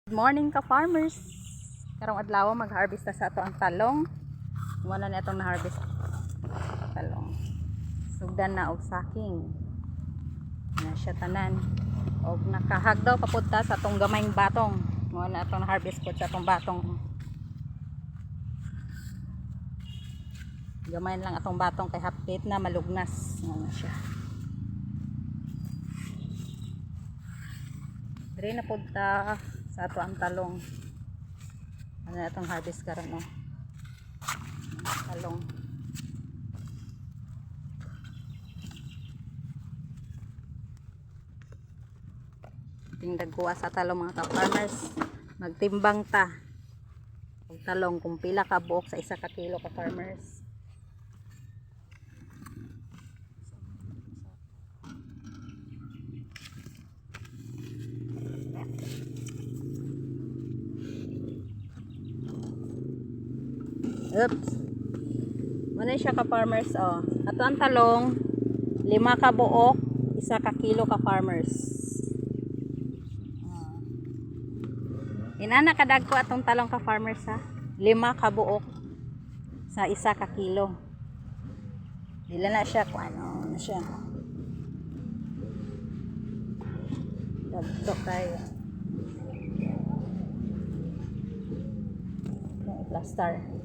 Good morning ka farmers. Karong adlaw mag-harvest na sa ato ang talong. Wala na itong na-harvest talong. Sugdan na og saking. Na siya tanan. Og nakahag daw papunta sa atong gamayng batong. Wala na itong na-harvest po sa atong batong. Gamay lang atong batong kay hapit na malugnas. Wala siya. Dire na punta sa ato ang talong. Ano na itong harvest karon no? Talong. Tingdagkuha sa talong mga ka-farmers. Magtimbang ta. Ang talong kung pila ka buok sa 1 ka kilo ka-farmers. Oops. Muna siya ka-farmers oh. Ato ang talong 5 ka buok, 1 ka kilo ka-farmers. Inana kadagko atong talong ka-farmers ha. 5 ka buok sa 1 ka kilo. Dila na siya kung ano na siya. Dagko tayo. Plaster.